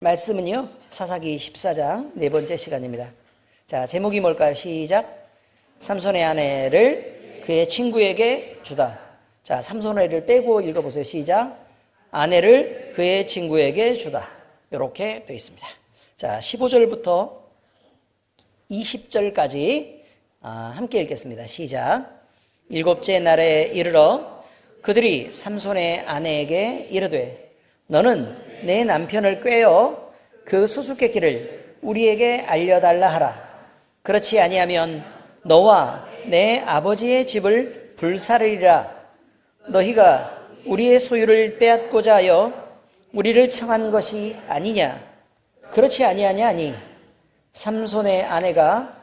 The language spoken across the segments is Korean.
말씀은요, 사사기 14장 네 번째 시간입니다. 자, 제목이 뭘까요? 시작. 삼손의 아내를 그의 친구에게 주다. 자, 삼손의를 빼고 읽어보세요. 시작. 아내를 그의 친구에게 주다. 이렇게 되어 있습니다. 자, 15절부터 20절까지 함께 읽겠습니다. 시작. 일곱째 날에 이르러 그들이 삼손의 아내에게 이르되 너는 내 남편을 꾀어 그 수수께끼를 우리에게 알려달라 하라. 그렇지 아니하면 너와 내 아버지의 집을 불사르리라. 너희가 우리의 소유를 빼앗고자 하여 우리를 청한 것이 아니냐. 그렇지 아니하냐니. 삼손의 아내가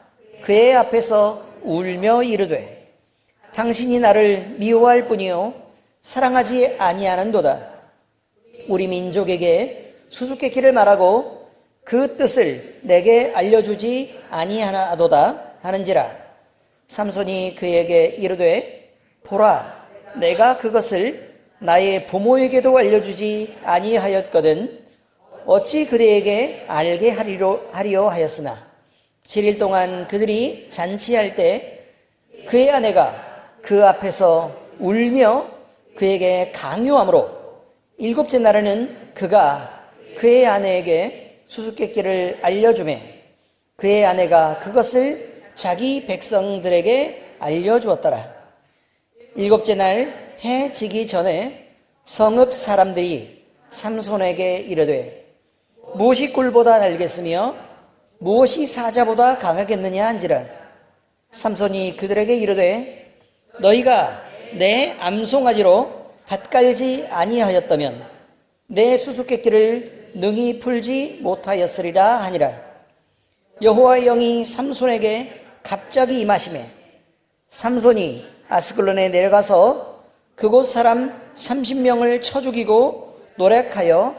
그의 앞에서 울며 이르되 당신이 나를 미워할 뿐이요 사랑하지 아니하는도다. 우리 민족에게 수수께끼를 말하고 그 뜻을 내게 알려주지 아니하나도다 하는지라. 삼손이 그에게 이르되 보라, 내가 그것을 나의 부모에게도 알려주지 아니하였거든 어찌 그대에게 알게 하리요 하였으나 7일 동안 그들이 잔치할 때 그의 아내가 그 앞에서 울며 그에게 강요하므로 일곱째 날에는 그가 그의 아내에게 수수께끼를 알려주매 그의 아내가 그것을 자기 백성들에게 알려주었더라. 일곱째 날 해 지기 전에 성읍 사람들이 삼손에게 이르되 무엇이 꿀보다 달겠으며 무엇이 사자보다 강하겠느냐 한지라. 삼손이 그들에게 이르되 너희가 내 암송아지로 밭갈지 아니하였다면 내 수수께끼를 능히 풀지 못하였으리라 하니라. 여호와의 영이 삼손에게 갑자기 임하시매 삼손이 아스글론에 내려가서 그곳 사람 30명을 쳐 죽이고 노력하여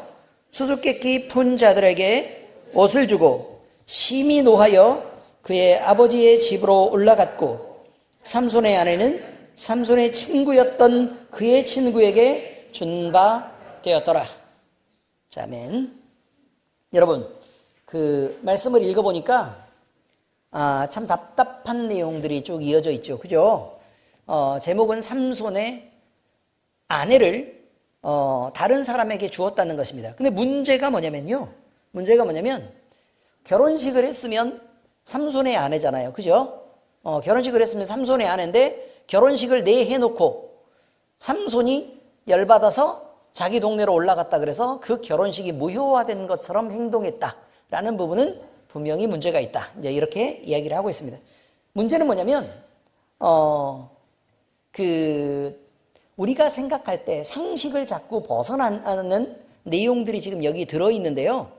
수수께끼 푼 자들에게 옷을 주고 심히 노하여 그의 아버지의 집으로 올라갔고 삼손의 아내는 삼손의 친구였던 그의 친구에게 준 바 되었더라. 자, 아멘. 여러분, 그 말씀을 읽어보니까 참 답답한 내용들이 쭉 이어져 있죠. 그죠? 제목은 삼손의 아내를 다른 사람에게 주었다는 것입니다. 근데 문제가 뭐냐면 결혼식을 했으면 삼손의 아내잖아요. 그죠? 결혼식을 했으면 삼손의 아내인데 결혼식을 내해놓고 삼손이 열받아서 자기 동네로 올라갔다 그래서 그 결혼식이 무효화된 것처럼 행동했다라는 부분은 분명히 문제가 있다. 이제 이렇게 이야기를 하고 있습니다. 문제는 뭐냐면 우리가 생각할 때 상식을 자꾸 벗어나는 내용들이 지금 여기 들어있는데요.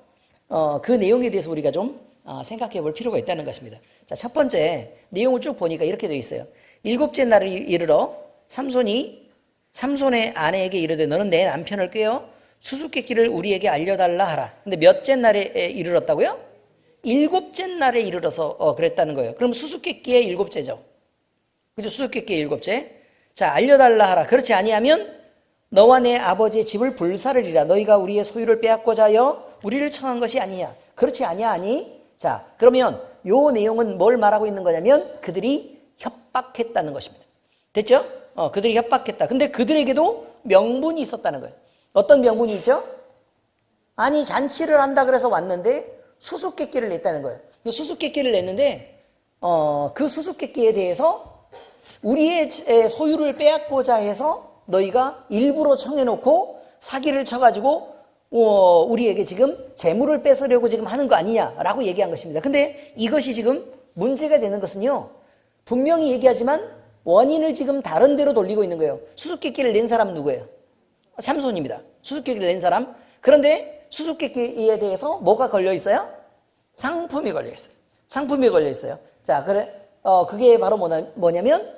그 내용에 대해서 우리가 좀 생각해 볼 필요가 있다는 것입니다. 자, 첫 번째 내용을 쭉 보니까 이렇게 되어 있어요. 일곱째 날을 이르러 삼손이 삼손의 아내에게 이르되 너는 내 남편을 꾀어 수수께끼를 우리에게 알려달라 하라. 근데 몇째 날에 이르렀다고요? 일곱째 날에 이르러서 그랬다는 거예요. 그럼 수수께끼의 일곱째죠. 그죠? 수수께끼의 일곱째. 자, 알려달라 하라. 그렇지 아니하면 너와 내 아버지의 집을 불사르리라. 너희가 우리의 소유를 빼앗고자 하여 우리를 청한 것이 아니냐. 그렇지 아니하니. 자, 그러면 요 내용은 뭘 말하고 있는 거냐면 그들이 협박했다는 것입니다. 됐죠? 그들이 협박했다. 근데 그들에게도 명분이 있었다는 거예요. 어떤 명분이 있죠? 아니, 잔치를 한다 그래서 왔는데 수수께끼를 냈다는 거예요. 수수께끼를 냈는데 그 수수께끼에 대해서 우리의 소유를 빼앗고자 해서 너희가 일부러 청해놓고 사기를 쳐가지고 우리에게 지금 재물을 뺏으려고 지금 하는 거 아니냐라고 얘기한 것입니다. 근데 이것이 지금 문제가 되는 것은요, 분명히 얘기하지만 원인을 지금 다른 데로 돌리고 있는 거예요. 수수께끼를 낸 사람은 누구예요? 삼손입니다. 수수께끼를 낸 사람. 그런데 수수께끼에 대해서 뭐가 걸려 있어요? 상품이 걸려 있어요. 상품이 걸려 있어요. 자, 그게 바로 뭐냐면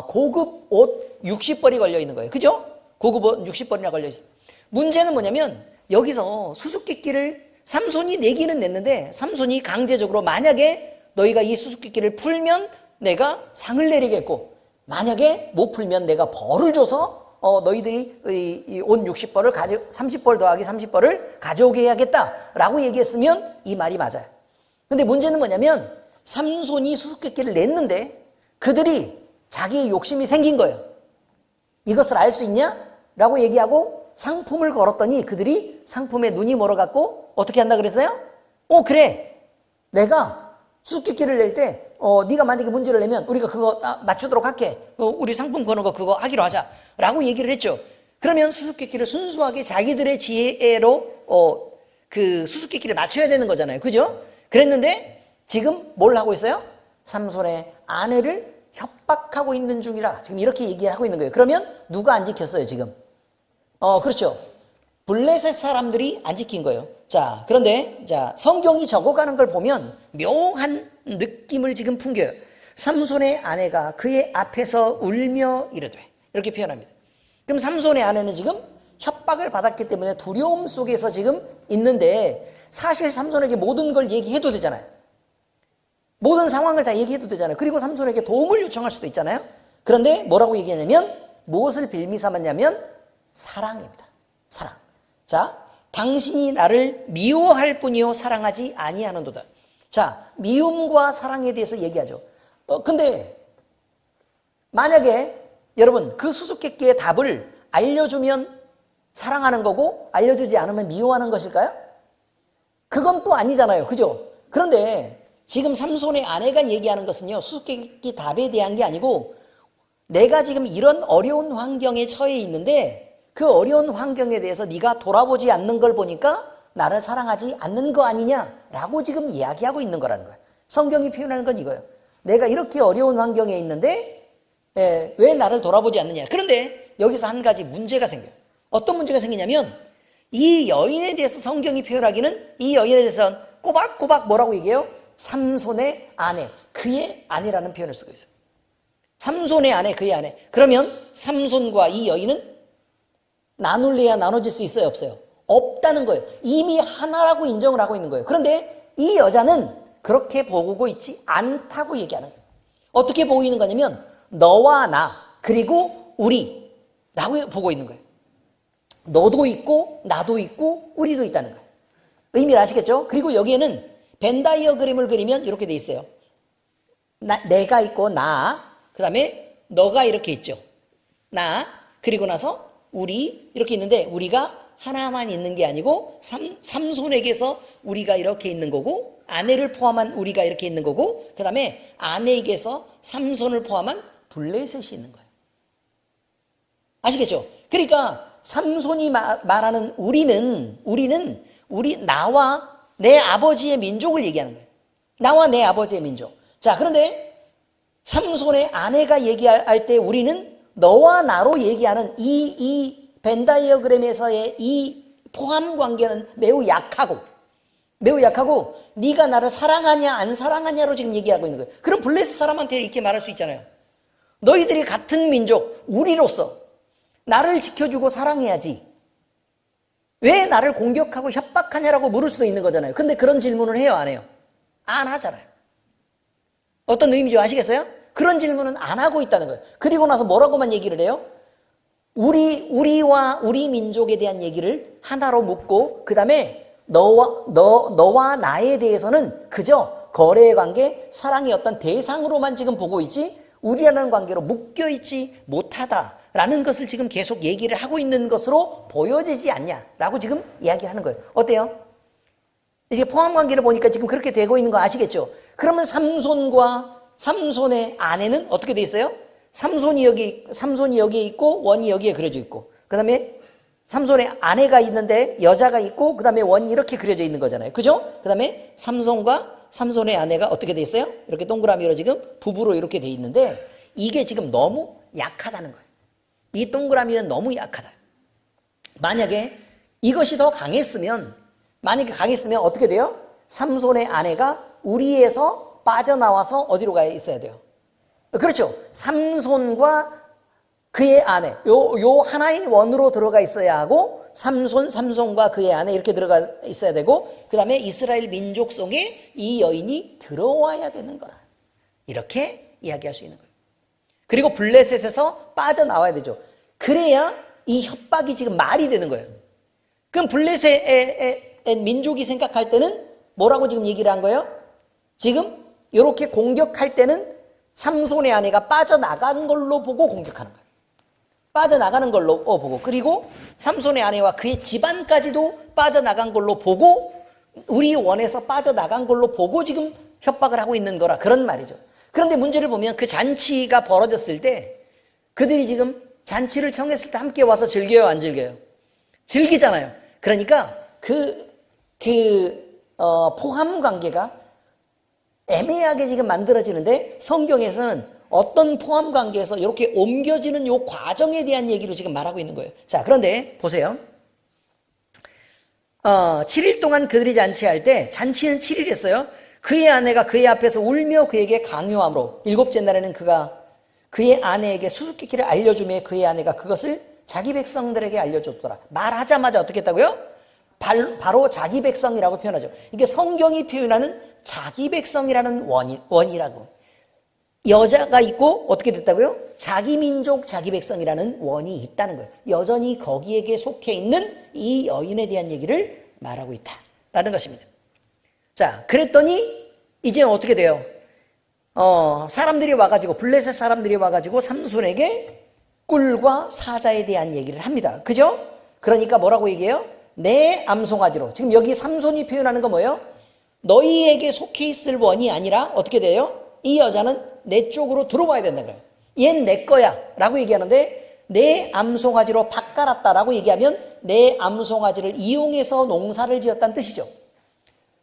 고급 옷 60벌이 걸려 있는 거예요. 그죠? 고급 옷 60벌이나 걸려 있어요. 문제는 뭐냐면 여기서 수수께끼를 삼손이 내기는 냈는데 삼손이 강제적으로 만약에 너희가 이 수수께끼를 풀면 내가 상을 내리겠고 만약에 못 풀면 내가 벌을 줘서 너희들이 이옷 60벌을 30벌 더하기 30벌을 가져오게 해야겠다라고 얘기했으면 이 말이 맞아요. 근데 문제는 뭐냐면 삼손이 수수께끼를 냈는데 그들이 자기의 욕심이 생긴 거예요. 이것을 알 수 있냐? 라고 얘기하고 상품을 걸었더니 그들이 상품에 눈이 멀어갖고 어떻게 한다 그랬어요? 그래. 내가 수수께끼를 낼 때 네가 만약에 문제를 내면 우리가 그거 맞추도록 할게. 우리 상품 거는 거 그거 하기로 하자. 라고 얘기를 했죠. 그러면 수수께끼를 순수하게 자기들의 지혜로 그 수수께끼를 맞춰야 되는 거잖아요. 그죠? 그랬는데 지금 뭘 하고 있어요? 삼손의 아내를 협박하고 있는 중이라 지금 이렇게 얘기를 하고 있는 거예요. 그러면 누가 안 지켰어요 지금? 그렇죠. 블레셋 사람들이 안 지킨 거예요. 자, 그런데 성경이 적어가는 걸 보면 묘한 느낌을 지금 풍겨요. 삼손의 아내가 그의 앞에서 울며 이르되 이렇게 표현합니다. 그럼 삼손의 아내는 지금 협박을 받았기 때문에 두려움 속에서 지금 있는데 사실 삼손에게 모든 걸 얘기해도 되잖아요. 모든 상황을 다 얘기해도 되잖아요. 그리고 삼손에게 도움을 요청할 수도 있잖아요. 그런데 뭐라고 얘기하냐면 무엇을 빌미 삼았냐면 사랑입니다. 사랑. 자, 당신이 나를 미워할 뿐이요 사랑하지 아니하는도다. 자, 미움과 사랑에 대해서 얘기하죠. 근데 만약에 여러분 그 수수께끼의 답을 알려주면 사랑하는 거고 알려주지 않으면 미워하는 것일까요? 그건 또 아니잖아요. 그죠? 그런데 지금 삼손의 아내가 얘기하는 것은요 수수께끼 답에 대한 게 아니고 내가 지금 이런 어려운 환경에 처해 있는데 그 어려운 환경에 대해서 네가 돌아보지 않는 걸 보니까 나를 사랑하지 않는 거 아니냐라고 지금 이야기하고 있는 거라는 거예요. 성경이 표현하는 건 이거예요. 내가 이렇게 어려운 환경에 있는데 왜 나를 돌아보지 않느냐. 그런데 여기서 한 가지 문제가 생겨요. 어떤 문제가 생기냐면 이 여인에 대해서 성경이 표현하기는 이 여인에 대해서는 꼬박꼬박 뭐라고 얘기해요? 삼손의 아내, 그의 아내라는 표현을 쓰고 있어요. 삼손의 아내, 그의 아내. 그러면 삼손과 이 여인은 나눌래야 나눠질 수 있어요, 없어요? 없다는 거예요. 이미 하나라고 인정을 하고 있는 거예요. 그런데 이 여자는 그렇게 보고 있지 않다고 얘기하는 거예요. 어떻게 보고 있는 거냐면 너와 나 그리고 우리라고 보고 있는 거예요. 너도 있고 나도 있고 우리도 있다는 거예요. 의미를 아시겠죠? 그리고 여기에는 벤 다이어그램을 그리면 이렇게 돼 있어요. 내가 있고 나, 그 다음에 너가 이렇게 있죠. 나, 그리고 나서 우리 이렇게 있는데 우리가 하나만 있는 게 아니고 삼손에게서 우리가 이렇게 있는 거고 아내를 포함한 우리가 이렇게 있는 거고 그 다음에 아내에게서 삼손을 포함한 블레셋이 있는 거예요. 아시겠죠? 그러니까 삼손이 말하는 우리는 나와 내 아버지의 민족을 얘기하는 거예요. 나와 내 아버지의 민족. 자, 그런데 삼손의 아내가 얘기할 때 우리는 너와 나로 얘기하는 이 벤 다이어그램에서의 이 포함 관계는 매우 약하고 네가 나를 사랑하냐 안 사랑하냐로 지금 얘기하고 있는 거예요. 그럼 블레셋 사람한테 이렇게 말할 수 있잖아요. 너희들이 같은 민족, 우리로서 나를 지켜주고 사랑해야지. 왜 나를 공격하고 협박하냐라고 물을 수도 있는 거잖아요. 근데 그런 질문을 해요, 안 해요? 안 하잖아요. 어떤 의미인지 아시겠어요? 그런 질문은 안 하고 있다는 거예요. 그리고 나서 뭐라고만 얘기를 해요? 우리와 우리 민족에 대한 얘기를 하나로 묻고 그 다음에 너와 나에 대해서는 그저 거래의 관계, 사랑의 어떤 대상으로만 지금 보고 있지 우리라는 관계로 묶여있지 못하다라는 것을 지금 계속 얘기를 하고 있는 것으로 보여지지 않냐라고 지금 이야기를 하는 거예요. 어때요? 이제 포함관계를 보니까 지금 그렇게 되고 있는 거 아시겠죠? 그러면 삼손의 아내는 어떻게 돼 있어요? 삼손이 여기에 있고 원이 여기에 그려져 있고 그 다음에 삼손의 아내가 있는데 여자가 있고 그 다음에 원이 이렇게 그려져 있는 거잖아요. 그죠? 그 다음에 삼손의 아내가 어떻게 돼 있어요? 이렇게 동그라미로 지금 부부로 이렇게 돼 있는데 이게 지금 너무 약하다는 거예요. 이 동그라미는 너무 약하다. 만약에 이것이 더 강했으면 어떻게 돼요? 삼손의 아내가 우리에서 빠져나와서 어디로 가 있어야 돼요? 그렇죠. 삼손과 그의 아내 요 하나의 원으로 들어가 있어야 하고 삼손과 그의 아내 이렇게 들어가 있어야 되고 그 다음에 이스라엘 민족 속에 이 여인이 들어와야 되는 거라. 이렇게 이야기할 수 있는 거예요. 그리고 블레셋에서 빠져나와야 되죠. 그래야 이 협박이 지금 말이 되는 거예요. 그럼 블레셋의 민족이 생각할 때는 뭐라고 지금 얘기를 한 거예요? 지금 이렇게 공격할 때는 삼손의 아내가 빠져나간 걸로 보고 공격하는 거예요. 빠져나가는 걸로 보고, 그리고 삼손의 아내와 그의 집안까지도 빠져나간 걸로 보고, 우리 원에서 빠져나간 걸로 보고 지금 협박을 하고 있는 거라, 그런 말이죠. 그런데 문제를 보면 그 잔치가 벌어졌을 때 그들이 지금 잔치를 청했을 때 함께 와서 즐겨요, 안 즐겨요? 즐기잖아요. 그러니까 포함 관계가 애매하게 지금 만들어지는데, 성경에서는 어떤 포함 관계에서 이렇게 옮겨지는 요 과정에 대한 얘기로 지금 말하고 있는 거예요. 자, 그런데 보세요. 7일 동안 그들이 잔치할 때, 잔치는 7일 했어요. 그의 아내가 그의 앞에서 울며 그에게 강요함으로, 일곱째 날에는 그가 그의 아내에게 수수께끼를 알려주며 그의 아내가 그것을 자기 백성들에게 알려줬더라. 말하자마자 어떻게 했다고요? 바로 자기 백성이라고 표현하죠. 이게 성경이 표현하는 자기 백성이라는 원이라고. 여자가 있고 어떻게 됐다고요? 자기 민족, 자기 백성이라는 원이 있다는 거예요. 여전히 거기에게 속해 있는 이 여인에 대한 얘기를 말하고 있다라는 것입니다. 자, 그랬더니 이제 어떻게 돼요? 사람들이 와가지고, 블레셋 사람들이 와가지고 삼손에게 꿀과 사자에 대한 얘기를 합니다. 그죠? 그러니까 뭐라고 얘기해요? 내 암송아지로. 지금 여기 삼손이 표현하는 거 뭐예요? 너희에게 속해 있을 원이 아니라 어떻게 돼요? 이 여자는 내 쪽으로 들어와야 된다는 거예요. 얜 내 거야 라고 얘기하는데, 내 암송아지로 바꿔놨다라고 얘기하면 내 암송아지를 이용해서 농사를 지었다는 뜻이죠.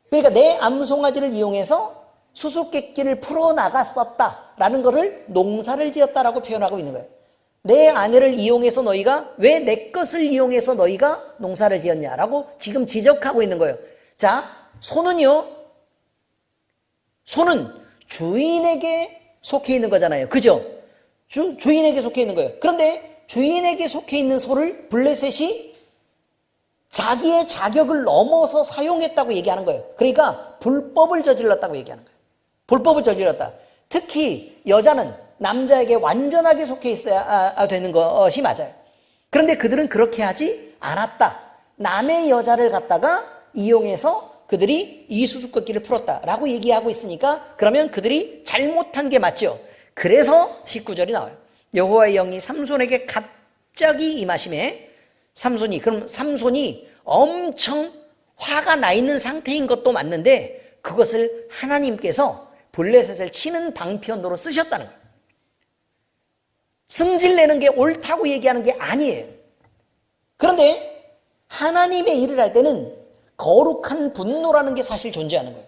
그러니까 내 암송아지를 이용해서 수수께끼를 풀어나갔었다라는 것을 농사를 지었다라고 표현하고 있는 거예요. 내 아내를 이용해서 너희가, 왜 내 것을 이용해서 너희가 농사를 지었냐라고 지금 지적하고 있는 거예요. 자, 소는요, 소는 주인에게 속해 있는 거잖아요. 그죠? 주인에게 속해 있는 거예요. 그런데 주인에게 속해 있는 소를 블레셋이 자기의 자격을 넘어서 사용했다고 얘기하는 거예요. 그러니까 불법을 저질렀다고 얘기하는 거예요. 불법을 저질렀다. 특히 여자는 남자에게 완전하게 속해 있어야 되는 것이 맞아요. 그런데 그들은 그렇게 하지 않았다. 남의 여자를 갖다가 이용해서 그들이 이 수수께끼를 풀었다라고 얘기하고 있으니까, 그러면 그들이 잘못한 게 맞죠. 그래서 19절이 나와요. 여호와의 영이 삼손에게 갑자기 임하심에 그럼 삼손이 엄청 화가 나 있는 상태인 것도 맞는데, 그것을 하나님께서 블레셋을 치는 방편으로 쓰셨다는 거예요. 승질내는 게 옳다고 얘기하는 게 아니에요. 그런데 하나님의 일을 할 때는 거룩한 분노라는 게 사실 존재하는 거예요.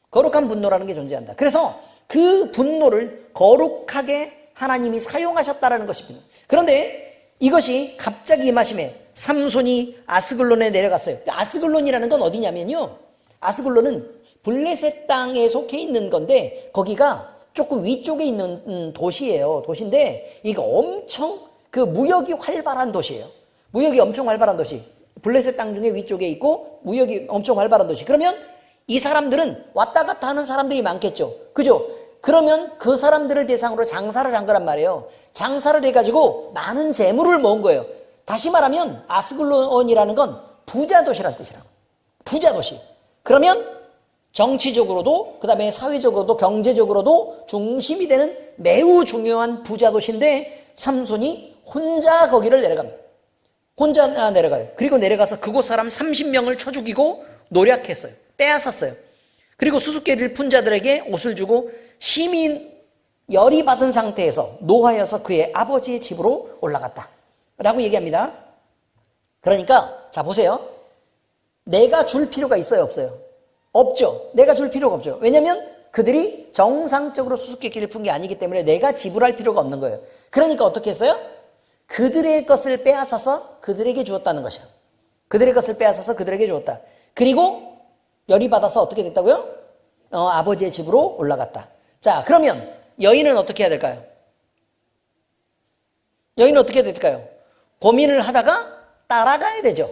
거룩한 분노라는 게 존재한다. 그래서 그 분노를 거룩하게 하나님이 사용하셨다라는 것입니다. 그런데 이것이 갑자기 임하심에 삼손이 아스글론에 내려갔어요. 아스글론이라는 건 어디냐면요, 아스글론은 블레셋 땅에 속해 있는 건데, 거기가 조금 위쪽에 있는 도시예요. 도시인데 이거 엄청 그 무역이 활발한 도시예요. 무역이 엄청 활발한 도시. 블레셋 땅 중에 위쪽에 있고 무역이 엄청 활발한 도시. 그러면 이 사람들은 왔다 갔다 하는 사람들이 많겠죠. 그죠? 그러면 그 사람들을 대상으로 장사를 한 거란 말이에요. 장사를 해가지고 많은 재물을 모은 거예요. 다시 말하면 아스글론이라는 건 부자 도시라는 뜻이라고. 부자 도시. 그러면 정치적으로도, 그 다음에 사회적으로도, 경제적으로도 중심이 되는 매우 중요한 부자 도시인데, 삼손이 혼자 거기를 내려갑니다. 혼자 내려가요. 그리고 내려가서 그곳 사람 30명을 쳐 죽이고 노략했어요. 빼앗았어요. 그리고 수수께끼를 푼 자들에게 옷을 주고 심히 열이 받은 상태에서 노하여서 그의 아버지의 집으로 올라갔다 라고 얘기합니다. 그러니까 자 보세요. 내가 줄 필요가 있어요, 없어요? 없죠. 내가 줄 필요가 없죠. 왜냐하면 그들이 정상적으로 수수께끼를 푼 게 아니기 때문에 내가 지불할 필요가 없는 거예요. 그러니까 어떻게 했어요? 그들의 것을 빼앗아서 그들에게 주었다는 것이야. 그들의 것을 빼앗아서 그들에게 주었다. 그리고 열이 받아서 어떻게 됐다고요? 아버지의 집으로 올라갔다. 자, 그러면 여인은 어떻게 해야 될까요? 여인은 어떻게 해야 될까요? 고민을 하다가 따라가야 되죠.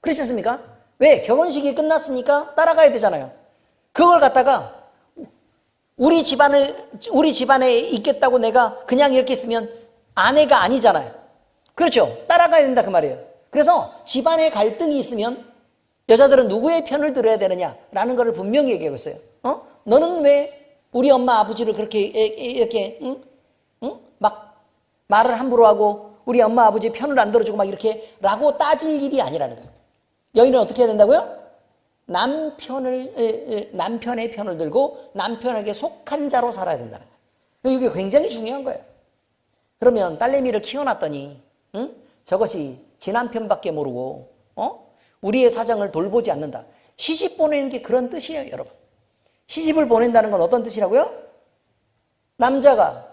그렇지 않습니까? 왜? 결혼식이 끝났으니까 따라가야 되잖아요. 그걸 갖다가 우리 집안에 있겠다고 내가 그냥 이렇게 있으면 아내가 아니잖아요. 그렇죠. 따라가야 된다 그 말이에요. 그래서 집안에 갈등이 있으면 여자들은 누구의 편을 들어야 되느냐라는 것을 분명히 얘기하고 있어요. 너는 왜 우리 엄마 아버지를 그렇게 이렇게 막 말을 함부로 하고 우리 엄마 아버지의 편을 안 들어주고 막 이렇게 라고 따질 일이 아니라는 거예요. 여인은 어떻게 해야 된다고요? 남편의 편을 들고 남편에게 속한 자로 살아야 된다는 거예요. 이게 굉장히 중요한 거예요. 그러면 딸내미를 키워놨더니 저것이 지 남편밖에 모르고 우리의 사정을 돌보지 않는다. 시집 보내는 게 그런 뜻이에요, 여러분. 시집을 보낸다는 건 어떤 뜻이라고요? 남자가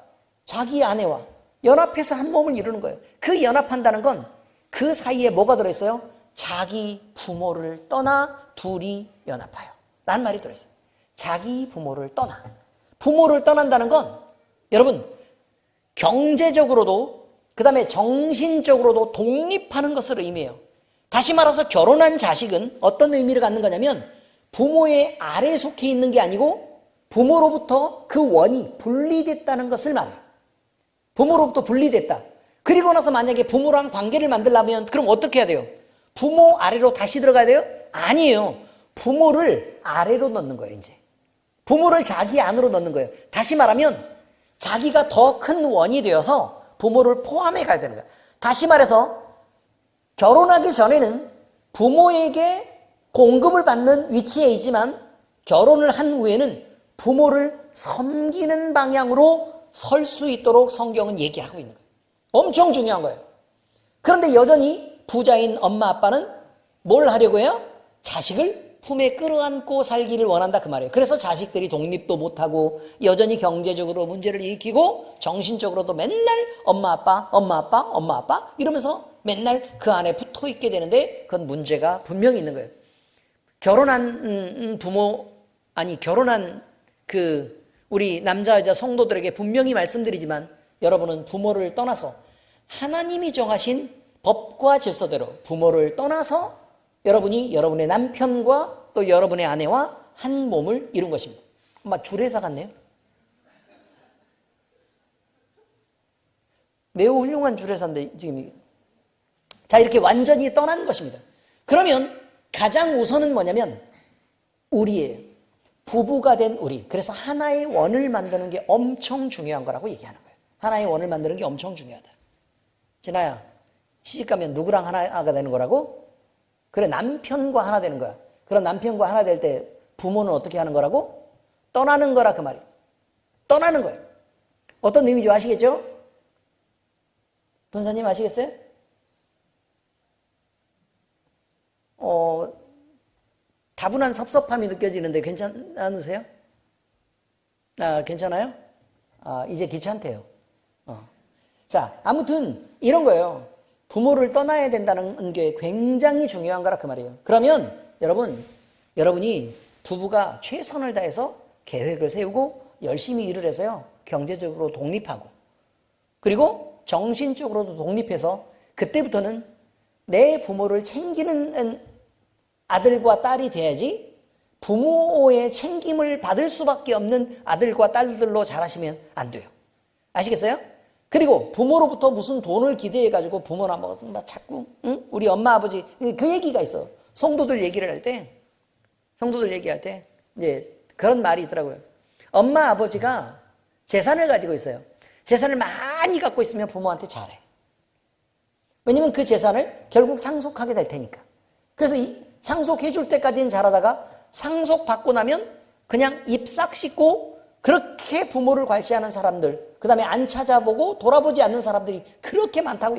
자기 아내와 연합해서 한 몸을 이루는 거예요. 그 연합한다는 건 그 사이에 뭐가 들어있어요? 자기 부모를 떠나 둘이 연합하여 라는 말이 들어있어요. 자기 부모를 떠나. 부모를 떠난다는 건 여러분 경제적으로도 그 다음에 정신적으로도 독립하는 것을 의미해요. 다시 말해서 결혼한 자식은 어떤 의미를 갖는 거냐면 부모의 아래 속해 있는 게 아니고 부모로부터 그 원이 분리됐다는 것을 말해요. 부모로부터 분리됐다. 그리고 나서 만약에 부모랑 관계를 만들려면 그럼 어떻게 해야 돼요? 부모 아래로 다시 들어가야 돼요? 아니에요. 부모를 아래로 넣는 거예요, 이제. 부모를 자기 안으로 넣는 거예요. 다시 말하면 자기가 더 큰 원이 되어서 부모를 포함해 가야 되는 거예요. 다시 말해서 결혼하기 전에는 부모에게 공급을 받는 위치에 있지만 결혼을 한 후에는 부모를 섬기는 방향으로 설 수 있도록 성경은 얘기하고 있는 거예요. 엄청 중요한 거예요. 그런데 여전히 부자인 엄마 아빠는 뭘 하려고 해요? 자식을 품에 끌어안고 살기를 원한다 그 말이에요. 그래서 자식들이 독립도 못하고 여전히 경제적으로 문제를 일으키고 정신적으로도 맨날 엄마 아빠 엄마 아빠 엄마 아빠 이러면서 맨날 그 안에 붙어 있게 되는데 그건 문제가 분명히 있는 거예요. 결혼한 부모 결혼한 그 우리 남자 여자 성도들에게 분명히 말씀드리지만 여러분은 부모를 떠나서 하나님이 정하신 법과 질서대로 부모를 떠나서 여러분이 여러분의 남편과 또 여러분의 아내와 한 몸을 이룬 것입니다. 막 주례사 같네요. 매우 훌륭한 주례사인데 지금 자 이렇게 완전히 떠난 것입니다. 그러면 가장 우선은 뭐냐면 우리의 부부가 된 우리 그래서 하나의 원을 만드는 게 엄청 중요한 거라고 얘기하는 거예요. 하나의 원을 만드는 게 엄청 중요하다. 진아야 시집가면 누구랑 하나가 되는 거라고? 그래 남편과 하나 되는 거야. 그럼 남편과 하나 될 때 부모는 어떻게 하는 거라고? 떠나는 거라 그 말이에요. 떠나는 거예요. 어떤 의미인지 아시겠죠? 변사님 아시겠어요? 다분한 섭섭함이 느껴지는데 괜찮으세요? 괜찮아요? 이제 귀찮대요. 자, 아무튼 이런 거예요. 부모를 떠나야 된다는 게 굉장히 중요한 거라 그 말이에요. 그러면 여러분이 부부가 최선을 다해서 계획을 세우고 열심히 일을 해서요. 경제적으로 독립하고 그리고 정신적으로도 독립해서 그때부터는 내 부모를 챙기는 아들과 딸이 돼야지 부모의 챙김을 받을 수밖에 없는 아들과 딸들로 자라시면 안 돼요. 아시겠어요? 그리고 부모로부터 무슨 돈을 기대해가지고 부모나 뭐 자꾸 우리 엄마 아버지 그 얘기가 있어. 성도들 얘기할 때 이제 그런 말이 있더라고요. 엄마 아버지가 재산을 가지고 있어요. 재산을 많이 갖고 있으면 부모한테 잘해. 왜냐면 그 재산을 결국 상속하게 될 테니까. 그래서 상속해 줄 때까지는 잘하다가 상속받고 나면 그냥 입 싹 씻고 그렇게 부모를 괄시하는 사람들, 그 다음에 안 찾아보고 돌아보지 않는 사람들이 그렇게 많다고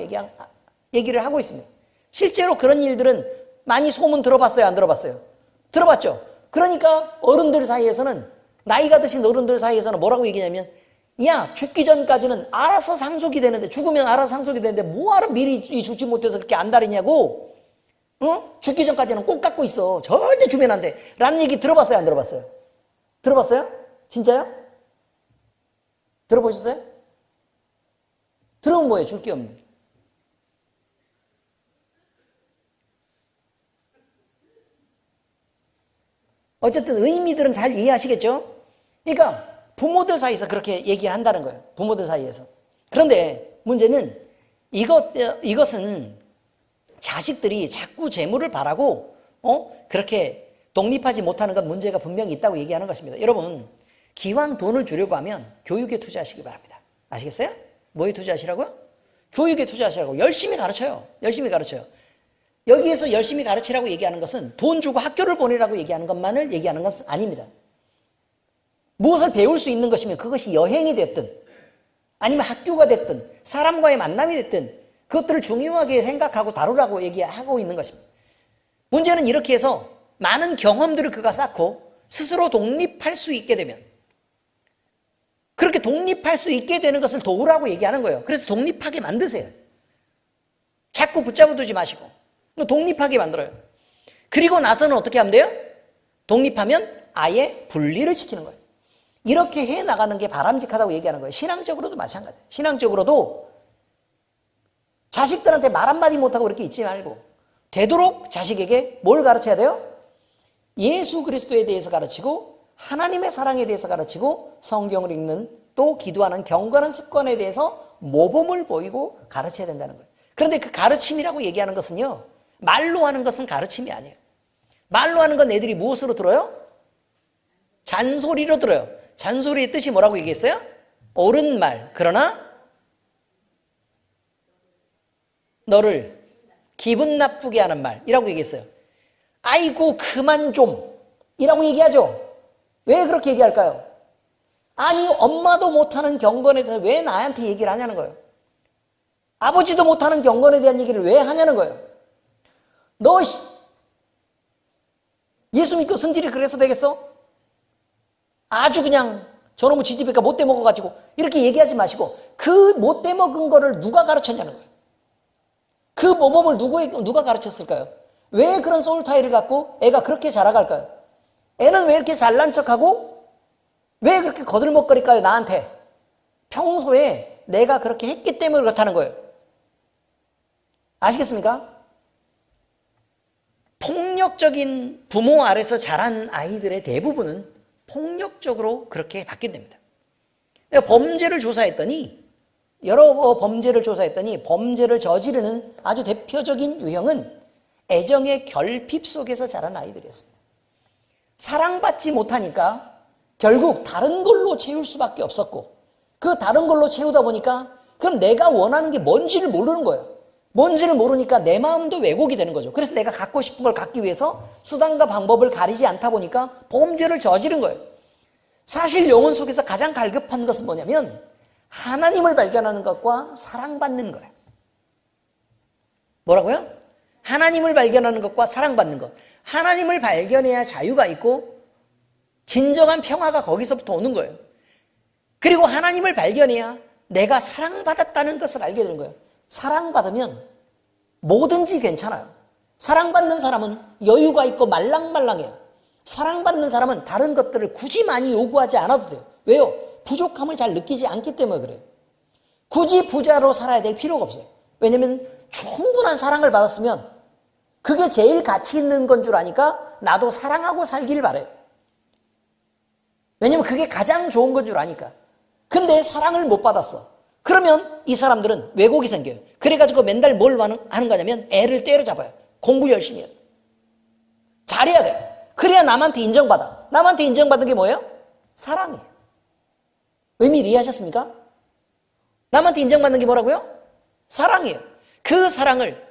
얘기를 하고 있습니다. 실제로 그런 일들은 많이 소문 들어봤어요? 안 들어봤어요? 들어봤죠? 그러니까 어른들 사이에서는 나이가 드신 어른들 사이에서는 뭐라고 얘기냐면 야 죽기 전까지는 알아서 상속이 되는데 죽으면 알아서 상속이 되는데 뭐하러 미리 죽지 못해서 그렇게 안달이냐고 죽기 전까지는 꼭 갖고 있어. 절대 주면 안 돼. 라는 얘기 들어봤어요? 안 들어봤어요? 들어봤어요? 진짜요? 들어보셨어요? 들으면 뭐예요? 줄 게 없는데. 어쨌든 의미들은 잘 이해하시겠죠? 그러니까 부모들 사이에서 그렇게 얘기한다는 거예요. 부모들 사이에서. 그런데 문제는 이것은 자식들이 자꾸 재물을 바라고 그렇게 독립하지 못하는 건 문제가 분명히 있다고 얘기하는 것입니다. 여러분, 기왕 돈을 주려고 하면 교육에 투자하시기 바랍니다. 아시겠어요? 뭐에 투자하시라고요? 교육에 투자하시라고. 열심히 가르쳐요. 열심히 가르쳐요. 여기에서 열심히 가르치라고 얘기하는 것은 돈 주고 학교를 보내라고 얘기하는 것만을 얘기하는 것은 아닙니다. 무엇을 배울 수 있는 것이면 그것이 여행이 됐든 아니면 학교가 됐든 사람과의 만남이 됐든 그것들을 중요하게 생각하고 다루라고 얘기하고 있는 것입니다. 문제는 이렇게 해서 많은 경험들을 그가 쌓고 스스로 독립할 수 있게 되면, 그렇게 독립할 수 있게 되는 것을 도우라고 얘기하는 거예요. 그래서 독립하게 만드세요. 자꾸 붙잡아 두지 마시고 독립하게 만들어요. 그리고 나서는 어떻게 하면 돼요? 독립하면 아예 분리를 시키는 거예요. 이렇게 해 나가는 게 바람직하다고 얘기하는 거예요. 신앙적으로도 마찬가지예요. 신앙적으로도 자식들한테 말 한마디 못하고 이렇게 있지 말고 되도록 자식에게 뭘 가르쳐야 돼요? 예수 그리스도에 대해서 가르치고 하나님의 사랑에 대해서 가르치고 성경을 읽는 또 기도하는 경건한 습관에 대해서 모범을 보이고 가르쳐야 된다는 거예요. 그런데 그 가르침이라고 얘기하는 것은요, 말로 하는 것은 가르침이 아니에요. 말로 하는 건 애들이 무엇으로 들어요? 잔소리로 들어요. 잔소리의 뜻이 뭐라고 얘기했어요? 옳은 말, 그러나 너를 기분 나쁘게 하는 말이라고 얘기했어요. 아이고 그만 좀 이라고 얘기하죠. 왜 그렇게 얘기할까요? 아니 엄마도 못하는 경건에 대해서 왜 나한테 얘기를 하냐는 거예요. 아버지도 못하는 경건에 대한 얘기를 왜 하냐는 거예요. 너 예수 믿고 성질이 그래서 되겠어? 아주 그냥 저놈의 지지배가 못돼 먹어가지고 이렇게 얘기하지 마시고 그 못돼 먹은 거를 누가 가르쳤냐는 거예요. 그 모범을 누가 가르쳤을까요? 왜 그런 소울타일을 갖고 애가 그렇게 자라갈까요? 애는 왜 이렇게 잘난 척하고 왜 그렇게 거들먹거릴까요? 나한테. 평소에 내가 그렇게 했기 때문에 그렇다는 거예요. 아시겠습니까? 폭력적인 부모 아래서 자란 아이들의 대부분은 폭력적으로 그렇게 바뀌게 됩니다. 범죄를 조사했더니 여러 범죄를 조사했더니 범죄를 저지르는 아주 대표적인 유형은 애정의 결핍 속에서 자란 아이들이었습니다. 사랑받지 못하니까 결국 다른 걸로 채울 수밖에 없었고 그 다른 걸로 채우다 보니까 그럼 내가 원하는 게 뭔지를 모르는 거예요. 뭔지를 모르니까 내 마음도 왜곡이 되는 거죠. 그래서 내가 갖고 싶은 걸 갖기 위해서 수단과 방법을 가리지 않다 보니까 범죄를 저지른 거예요. 사실 영혼 속에서 가장 갈급한 것은 뭐냐면 하나님을 발견하는 것과 사랑받는 거예요. 뭐라고요? 하나님을 발견하는 것과 사랑받는 것. 하나님을 발견해야 자유가 있고 진정한 평화가 거기서부터 오는 거예요. 그리고 하나님을 발견해야 내가 사랑받았다는 것을 알게 되는 거예요. 사랑받으면 뭐든지 괜찮아요. 사랑받는 사람은 여유가 있고 말랑말랑해요. 사랑받는 사람은 다른 것들을 굳이 많이 요구하지 않아도 돼요. 왜요? 부족함을 잘 느끼지 않기 때문에 그래요. 굳이 부자로 살아야 될 필요가 없어요. 왜냐면 충분한 사랑을 받았으면 그게 제일 가치 있는 건 줄 아니까 나도 사랑하고 살기를 바래요. 왜냐면 그게 가장 좋은 건 줄 아니까. 근데 사랑을 못 받았어. 그러면 이 사람들은 왜곡이 생겨요. 그래가지고 맨날 뭘 하는 거냐면 애를 때려잡아요. 공부 열심히 해요. 잘해야 돼요. 그래야 남한테 인정받아. 남한테 인정받는 게 뭐예요? 사랑이에요. 의미 이해하셨습니까? 남한테 인정받는 게 뭐라고요? 사랑이에요. 그 사랑을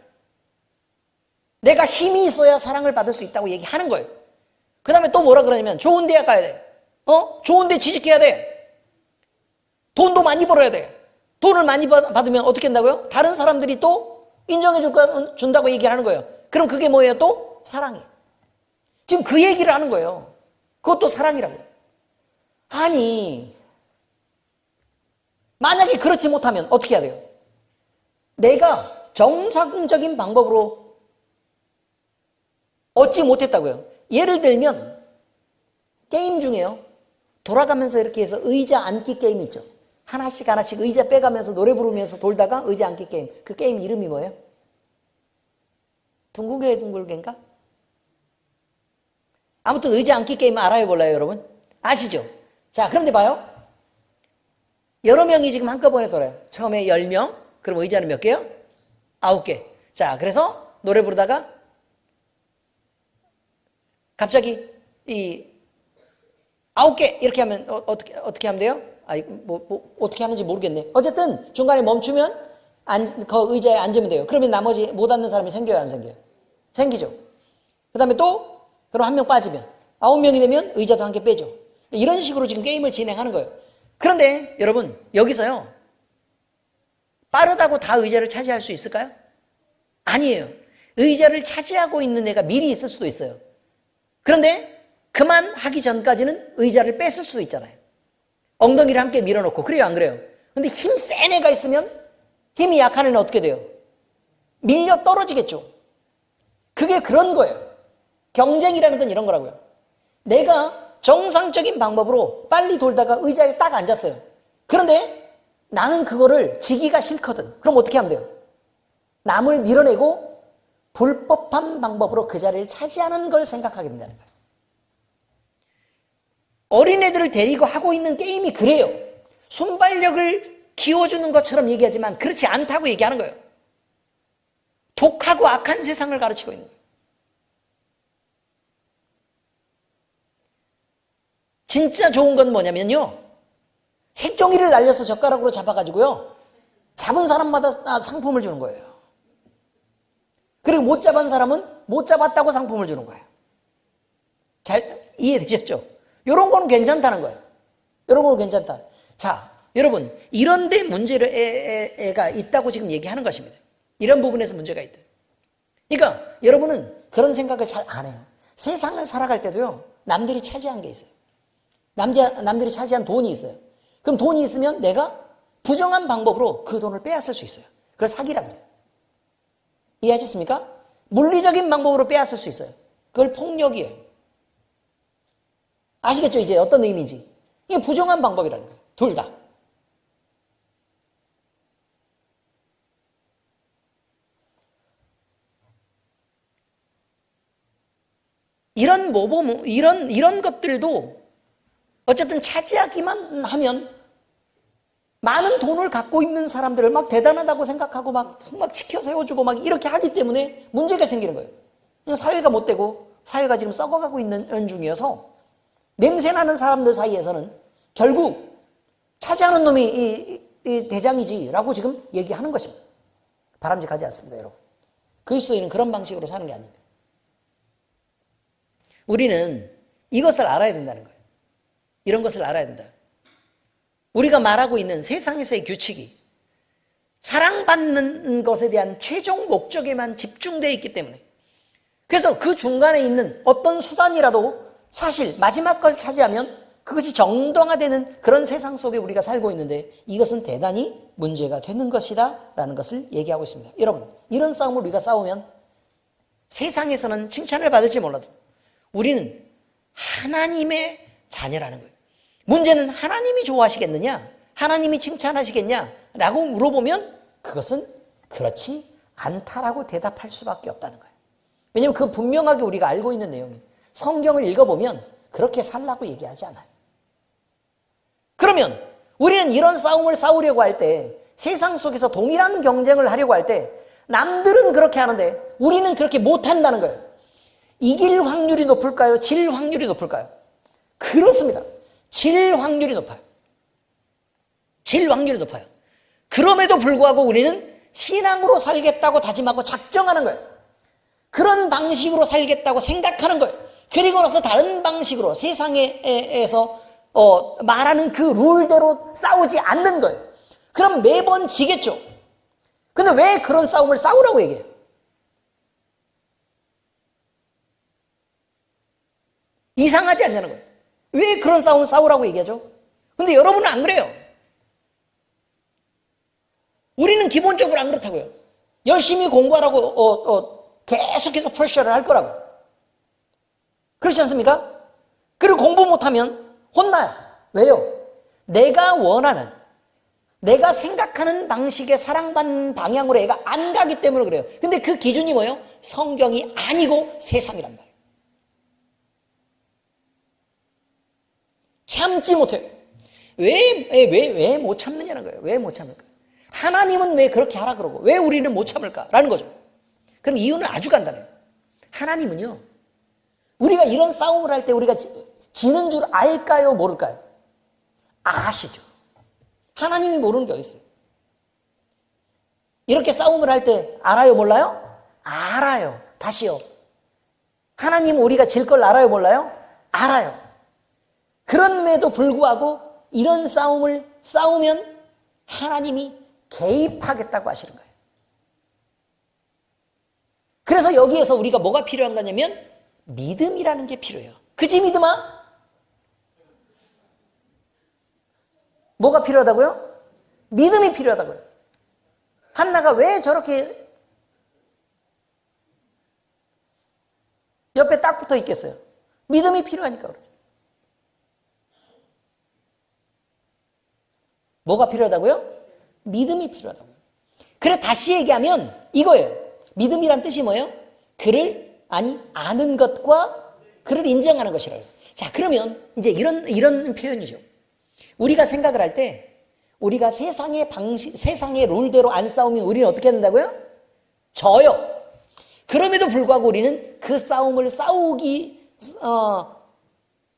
내가 힘이 있어야 사랑을 받을 수 있다고 얘기하는 거예요. 그 다음에 또 뭐라 그러냐면 좋은 대학 가야 돼. 좋은 데 취직해야 돼. 돈도 많이 벌어야 돼. 돈을 많이 받으면 어떻게 한다고요? 다른 사람들이 또 인정해 준다고 얘기를 하는 거예요. 그럼 그게 뭐예요? 또 사랑이에요. 지금 그 얘기를 하는 거예요. 그것도 사랑이라고요. 아니 만약에 그렇지 못하면 어떻게 해야 돼요? 내가 정상적인 방법으로 얻지 못했다고요. 예를 들면 게임 중에요. 돌아가면서 이렇게 해서 의자 앉기 게임 있죠. 하나씩 하나씩 의자 빼가면서 노래 부르면서 돌다가 의자 앉기 게임. 그 게임 이름이 뭐예요? 둥글게인가? 아무튼 의자 앉기 게임 알아요, 몰라요, 여러분? 아시죠? 자, 그런데 봐요. 여러 명이 지금 한꺼번에 돌아요. 처음에 10명, 그럼 의자는 몇 개요? 9개. 자, 그래서 노래 부르다가 갑자기 이 9개 이렇게 하면 어떻게 하면 돼요? 어떻게 하는지 모르겠네. 어쨌든 중간에 멈추면 그 의자에 앉으면 돼요. 그러면 나머지 못 앉는 사람이 생겨요, 안 생겨요? 생기죠. 그 다음에 또 그럼 한 명 빠지면 9명이 되면 의자도 한 개 빼죠. 이런 식으로 지금 게임을 진행하는 거예요. 그런데 여러분 여기서요, 빠르다고 다 의자를 차지할 수 있을까요? 아니에요. 의자를 차지하고 있는 애가 미리 있을 수도 있어요. 그런데 그만하기 전까지는 의자를 뺏을 수도 있잖아요. 엉덩이를 함께 밀어놓고. 그래요, 안 그래요? 근데 힘 센 애가 있으면 힘이 약한 애는 어떻게 돼요? 밀려 떨어지겠죠. 그게 그런 거예요. 경쟁이라는 건 이런 거라고요. 내가 정상적인 방법으로 빨리 돌다가 의자에 딱 앉았어요. 그런데 나는 그거를 지기가 싫거든. 그럼 어떻게 하면 돼요? 남을 밀어내고 불법한 방법으로 그 자리를 차지하는 걸 생각하게 된다는 거예요. 어린애들을 데리고 하고 있는 게임이 그래요. 순발력을 키워주는 것처럼 얘기하지만 그렇지 않다고 얘기하는 거예요. 독하고 악한 세상을 가르치고 있는 거예요. 진짜 좋은 건 뭐냐면요, 색종이를 날려서 젓가락으로 잡아가지고요, 잡은 사람마다 상품을 주는 거예요. 그리고 못 잡은 사람은 못 잡았다고 상품을 주는 거예요. 잘 이해되셨죠? 이런 거는 괜찮다는 거예요. 이런 거는 괜찮다. 자, 여러분, 이런 데 문제를 애가 있다고 지금 얘기하는 것입니다. 이런 부분에서 문제가 있다. 그러니까 여러분은 그런 생각을 잘 안 해요. 세상을 살아갈 때도요, 남들이 차지한 게 있어요. 남들이 차지한 돈이 있어요. 그럼 돈이 있으면 내가 부정한 방법으로 그 돈을 빼앗을 수 있어요. 그걸 사기라고 해요. 이해하셨습니까? 물리적인 방법으로 빼앗을 수 있어요. 그걸 폭력이에요. 아시겠죠? 이제 어떤 의미인지. 이게 부정한 방법이라는 거예요. 둘 다. 이런 모범, 이런 것들도 어쨌든 차지하기만 하면 많은 돈을 갖고 있는 사람들을 막 대단하다고 생각하고 막 지켜 세워주고 막 이렇게 하기 때문에 문제가 생기는 거예요. 사회가 못되고 사회가 지금 썩어가고 있는 중이어서 냄새나는 사람들 사이에서는 결국 차지하는 놈이 이 대장이지라고 지금 얘기하는 것입니다. 바람직하지 않습니다, 여러분. 그리스도인은 그런 방식으로 사는 게 아닙니다. 우리는 이것을 알아야 된다는 거예요. 이런 것을 알아야 된다. 우리가 말하고 있는 세상에서의 규칙이 사랑받는 것에 대한 최종 목적에만 집중되어 있기 때문에, 그래서 그 중간에 있는 어떤 수단이라도 사실 마지막 걸 차지하면 그것이 정당화되는 그런 세상 속에 우리가 살고 있는데, 이것은 대단히 문제가 되는 것이다 라는 것을 얘기하고 있습니다. 여러분, 이런 싸움을 우리가 싸우면 세상에서는 칭찬을 받을지 몰라도 우리는 하나님의 자녀라는 거예요. 문제는 하나님이 좋아하시겠느냐, 하나님이 칭찬하시겠냐 라고 물어보면 그것은 그렇지 않다라고 대답할 수밖에 없다는 거예요. 왜냐하면 그 분명하게 우리가 알고 있는 내용이, 성경을 읽어보면 그렇게 살라고 얘기하지 않아요. 그러면 우리는 이런 싸움을 싸우려고 할 때, 세상 속에서 동일한 경쟁을 하려고 할 때 남들은 그렇게 하는데 우리는 그렇게 못한다는 거예요. 이길 확률이 높을까요? 질 확률이 높을까요? 그렇습니다. 질 확률이 높아요. 질 확률이 높아요. 그럼에도 불구하고 우리는 신앙으로 살겠다고 다짐하고 작정하는 거예요. 그런 방식으로 살겠다고 생각하는 거예요. 그리고 나서 다른 방식으로 세상에서 말하는 그 룰대로 싸우지 않는 거예요. 그럼 매번 지겠죠. 근데 왜 그런 싸움을 싸우라고 얘기해요? 이상하지 않냐는 거예요. 왜 그런 싸움을 싸우라고 얘기하죠? 근데 여러분은 안 그래요. 우리는 기본적으로 안 그렇다고요. 열심히 공부하라고 계속해서 프레셔를 할 거라고. 그렇지 않습니까? 그리고 공부 못하면 혼나요. 왜요? 내가 원하는, 내가 생각하는 방식의 사랑받는 방향으로 애가 안 가기 때문에 그래요. 근데 그 기준이 뭐예요? 성경이 아니고 세상이란 말이에요. 참지 못해요. 왜 못 참느냐는 거예요. 왜 못 참을까? 하나님은 왜 그렇게 하라 그러고 왜 우리는 못 참을까라는 거죠. 그럼 이유는 아주 간단해요. 하나님은요, 우리가 이런 싸움을 할 때 우리가 지는 줄 알까요, 모를까요? 아시죠. 하나님이 모르는 게 어디 있어요? 이렇게 싸움을 할 때 알아요, 몰라요? 알아요. 다시요. 하나님 우리가 질 걸 알아요, 몰라요? 알아요. 그럼에도 불구하고 이런 싸움을 싸우면 하나님이 개입하겠다고 하시는 거예요. 그래서 여기에서 우리가 뭐가 필요한 거냐면 믿음이라는 게 필요해요. 그치, 믿음아? 뭐가 필요하다고요? 믿음이 필요하다고요. 한나가 왜 저렇게 옆에 딱 붙어 있겠어요? 믿음이 필요하니까 그러죠. 뭐가 필요하다고요? 믿음이 필요하다고요. 그래, 다시 얘기하면 이거예요. 믿음이란 뜻이 뭐예요? 그를 아는 것과 그를 인정하는 것이라고 했어요. 자, 그러면 이제 이런 표현이죠. 우리가 생각을 할 때 우리가 세상의 룰대로 안 싸우면 우리는 어떻게 된다고요? 져요. 그럼에도 불구하고 우리는 그 싸움을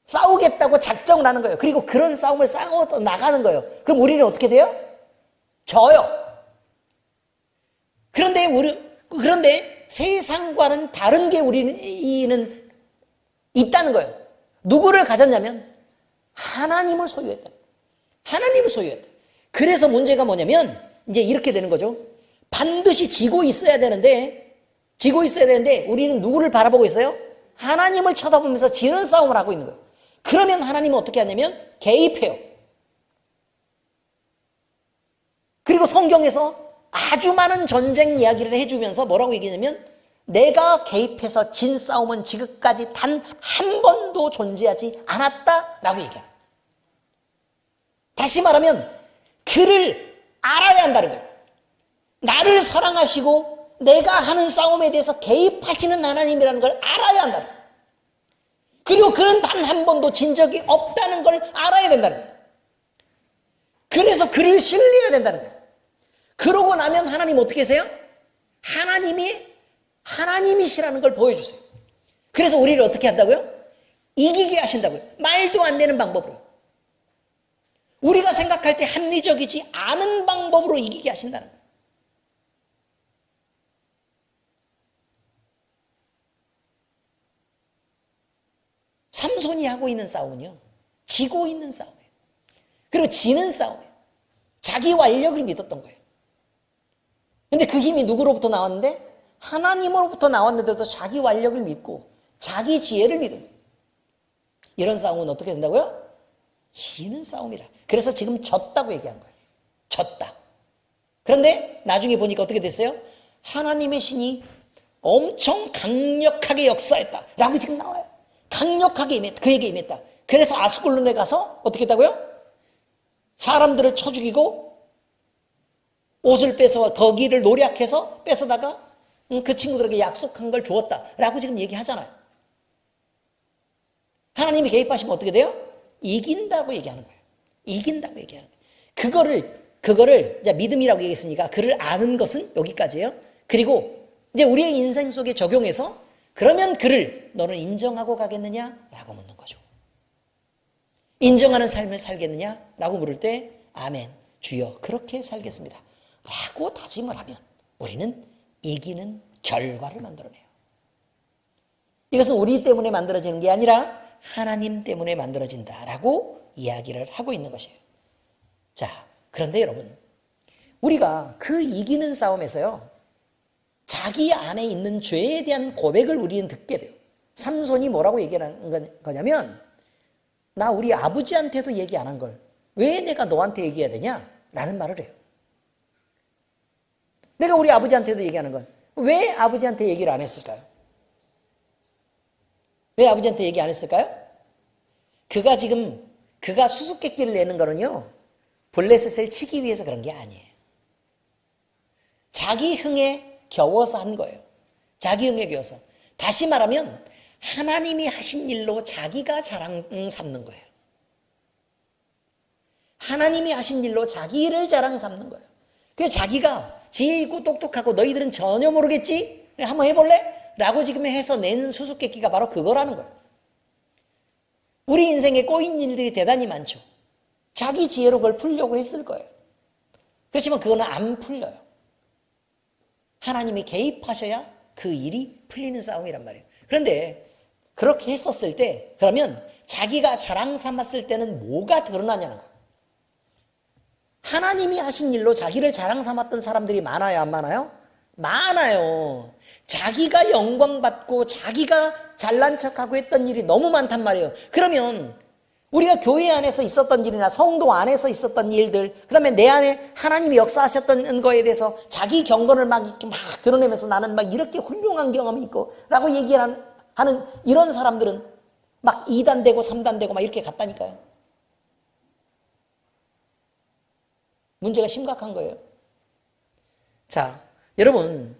싸우겠다고 작정을 하는 거예요. 그리고 그런 싸움을 싸워 나가는 거예요. 그럼 우리는 어떻게 돼요? 져요. 그런데 세상과는 다른 게 우리는 있다는 거예요. 누구를 가졌냐면 하나님을 소유했다. 하나님을 소유했다. 그래서 문제가 뭐냐면 이제 이렇게 되는 거죠. 반드시 지고 있어야 되는데 우리는 누구를 바라보고 있어요? 하나님을 쳐다보면서 지는 싸움을 하고 있는 거예요. 그러면 하나님은 어떻게 하냐면 개입해요. 그리고 성경에서 아주 많은 전쟁 이야기를 해주면서 뭐라고 얘기하냐면 내가 개입해서 진 싸움은 지금까지 단 한 번도 존재하지 않았다라고 얘기해요. 다시 말하면 그를 알아야 한다는 거예요. 나를 사랑하시고 내가 하는 싸움에 대해서 개입하시는 하나님이라는 걸 알아야 한다는 거예요. 그리고 그는 단 한 번도 진 적이 없다는 걸 알아야 된다는 거예요. 그래서 그를 신뢰해야 된다는 거예요. 그러고 나면 하나님 어떻게 하세요? 하나님이시라는 걸 보여주세요. 그래서 우리를 어떻게 한다고요? 이기게 하신다고요. 말도 안 되는 방법으로. 우리가 생각할 때 합리적이지 않은 방법으로 이기게 하신다는 거예요. 삼손이 하고 있는 싸움은요, 지고 있는 싸움이에요. 그리고 지는 싸움이에요. 자기 완력을 믿었던 거예요. 근데 그 힘이 누구로부터 나왔는데? 하나님으로부터 나왔는데도 자기 완력을 믿고 자기 지혜를 믿은 거예요. 이런 싸움은 어떻게 된다고요? 지는 싸움이라. 그래서 지금 졌다고 얘기한 거예요. 졌다. 그런데 나중에 보니까 어떻게 됐어요? 하나님의 신이 엄청 강력하게 역사했다 라고 지금 나와요. 강력하게 임했다. 그에게 임했다. 그래서 아스글론에 가서 어떻게 했다고요? 사람들을 쳐 죽이고 옷을 뺏어 거기를 노략해서 뺏어다가 그 친구들에게 약속한 걸 주었다라고 지금 얘기하잖아요. 하나님이 개입하시면 어떻게 돼요? 이긴다고 얘기하는 거예요. 이긴다고 얘기하는 거예요. 그거를 이제 믿음이라고 얘기했으니까 그를 아는 것은 여기까지예요. 그리고 이제 우리의 인생 속에 적용해서 그러면 그를 너는 인정하고 가겠느냐라고 묻는 거죠. 인정하는 삶을 살겠느냐라고 물을 때 아멘, 주여 그렇게 살겠습니다 라고 다짐을 하면 우리는 이기는 결과를 만들어내요. 이것은 우리 때문에 만들어지는 게 아니라 하나님 때문에 만들어진다라고 이야기를 하고 있는 것이에요. 자, 그런데 여러분, 우리가 그 이기는 싸움에서요, 자기 안에 있는 죄에 대한 고백을 우리는 듣게 돼요. 삼손이 뭐라고 얘기하는 거냐면, 나 우리 아버지한테도 얘기 안 한 걸 왜 내가 너한테 얘기해야 되냐? 라는 말을 해요. 내가 우리 아버지한테도 얘기하는 건 왜 아버지한테 얘기를 안 했을까요? 왜 아버지한테 얘기 안 했을까요? 그가 수수께끼를 내는 거는요, 블레셋을 치기 위해서 그런 게 아니에요. 자기 흥에 겨워서 한 거예요. 자기 흥에 겨워서. 다시 말하면 하나님이 하신 일로 자기가 자랑 삼는 거예요. 하나님이 하신 일로 자기 일을 자랑 삼는 거예요. 그래서 자기가 지혜 있고 똑똑하고 너희들은 전혀 모르겠지? 한번 해볼래? 라고 지금 해서 낸 수수께끼가 바로 그거라는 거예요. 우리 인생에 꼬인 일들이 대단히 많죠. 자기 지혜로 그걸 풀려고 했을 거예요. 그렇지만 그거는 안 풀려요. 하나님이 개입하셔야 그 일이 풀리는 싸움이란 말이에요. 그런데 그렇게 했었을 때 그러면 자기가 자랑 삼았을 때는 뭐가 드러나냐는 거예요. 하나님이 하신 일로 자기를 자랑 삼았던 사람들이 많아요, 안 많아요? 많아요. 자기가 영광받고 자기가 잘난 척하고 했던 일이 너무 많단 말이에요. 그러면 우리가 교회 안에서 있었던 일이나 성도 안에서 있었던 일들, 그 다음에 내 안에 하나님이 역사하셨던 거에 대해서 자기 경건을 막 이렇게 막 드러내면서 나는 막 이렇게 훌륭한 경험이 있고 라고 얘기하는 이런 사람들은 막 2단 되고 3단 되고 막 이렇게 갔다니까요. 문제가 심각한 거예요. 자, 여러분,